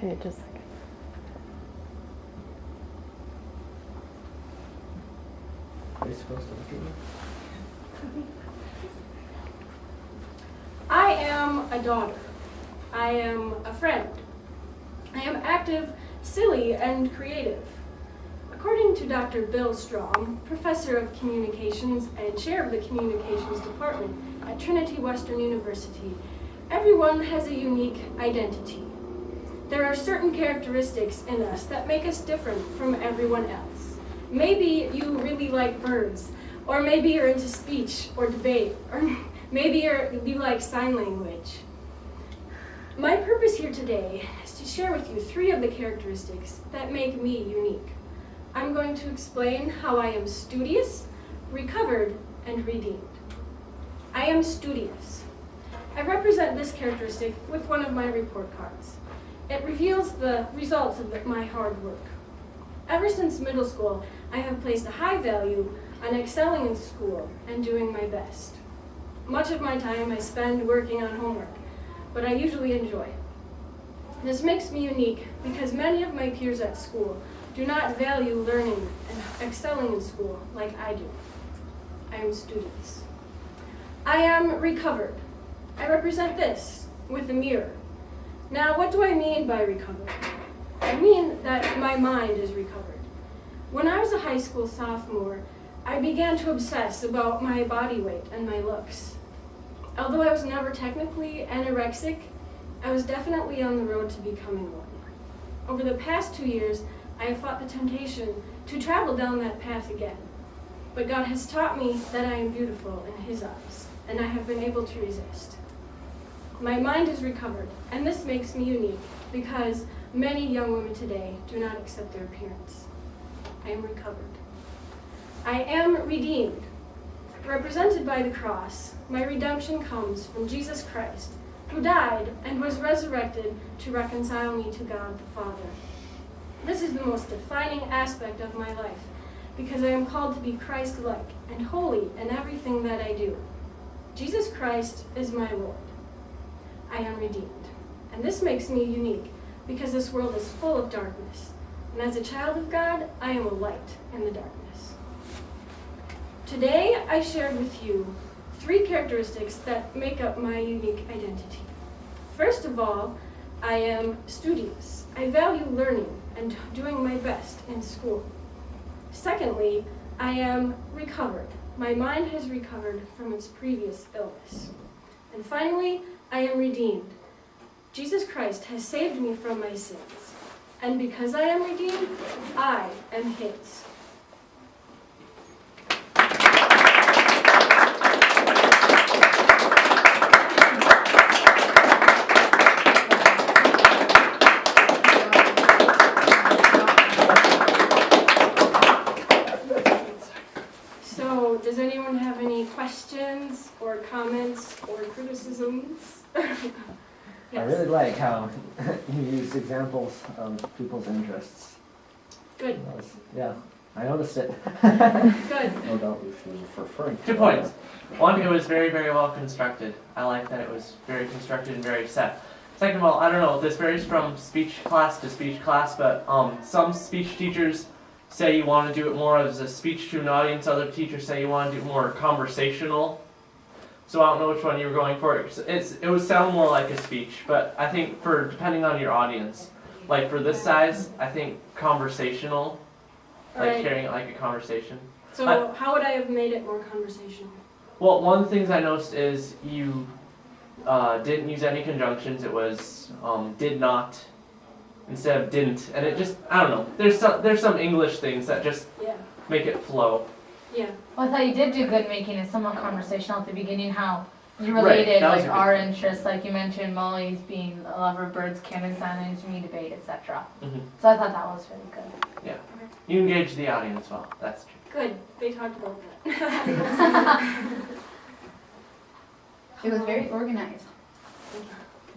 Okay, just a second. Are you supposed to look at me? I am a daughter. I am a friend. I am active, silly, and creative. According to Dr. Bill Strom, professor of communications and chair of the communications department at Trinity Western University, everyone has a unique identity. There are certain characteristics in us that make us different from everyone else. Maybe you really like birds, or maybe you're into speech or debate, or maybe you like sign language. My purpose here today is to share with you 3 of the characteristics that make me unique. I'm going to explain how I am studious, recovered, and redeemed. I am studious. I represent this characteristic with one of my report cards. It reveals the results of my hard work. Ever since middle school, I have placed a high value on excelling in school and doing my best. Much of my time I spend working on homework, but I usually enjoy it. This makes me unique because many of my peers at school do not value learning and excelling in school like I do. I am studious. I am recovered. I represent this with a mirror. Now, what do I mean by recovered? I mean that my mind is recovered. When I was a high school sophomore, I began to obsess about my body weight and my looks. Although I was never technically anorexic, I was definitely on the road to becoming one. Over the past 2 years, I have fought the temptation to travel down that path again. But God has taught me that I am beautiful in His eyes, and I have been able to resist. My mind is recovered, and this makes me unique because many young women today do not accept their appearance. I am recovered. I am redeemed. Represented by the cross, my redemption comes from Jesus Christ, who died and was resurrected to reconcile me to God the Father. This is the most defining aspect of my life because I am called to be Christ-like and holy in everything that I do. Jesus Christ is my Lord. I am redeemed. And this makes me unique because this world is full of darkness. And as a child of God, I am a light in the darkness. Today, I shared with you 3 characteristics that make up my unique identity. First of all, I am studious. I value learning and doing my best in school. Secondly, I am recovered. My mind has recovered from its previous illness. And finally, I am redeemed. Jesus Christ has saved me from my sins. And because I am redeemed, I am His. So, does anyone have any questions or comments or criticisms? I really like how you use examples of people's interests. Good. Yeah, I noticed it. Good. No doubt she was referring to 2 points. One, it was very, very well constructed. I like that it was very constructed and very set. Second of all, I don't know, this varies from speech class to speech class, but some speech teachers say you want to do it more as a speech to an audience. Other teachers say you want to do it more conversational. So I don't know which one you were going for. It would sound more like a speech, but I think for depending on your audience, like for this size, I think conversational, like Right. carrying it like a conversation. So, how would I have made it more conversational? Well, one of the things I noticed is you didn't use any conjunctions. It was did not instead of didn't, and it just, I don't know. There's some English things that just Yeah. make it flow. Yeah. Well, I thought you did do good making it somewhat conversational at the beginning, how you Right, related that was like a good our point. interests, like you mentioned Molly's being a lover of birds, Cameron sign language, me debate, etc. Mhm. So I thought that was really good. You engage the audience well. That's true. Good. They talked about that. It was very organized.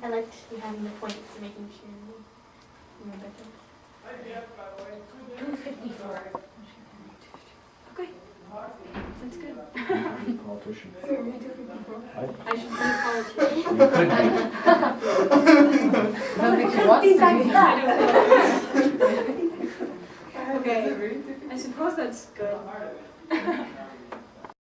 I liked having the points and making sure you remember things. 254. Okay. That's good. Politician. I should be a politician. You could be. I don't think she wants to be. I don't know. Okay, I suppose that's good.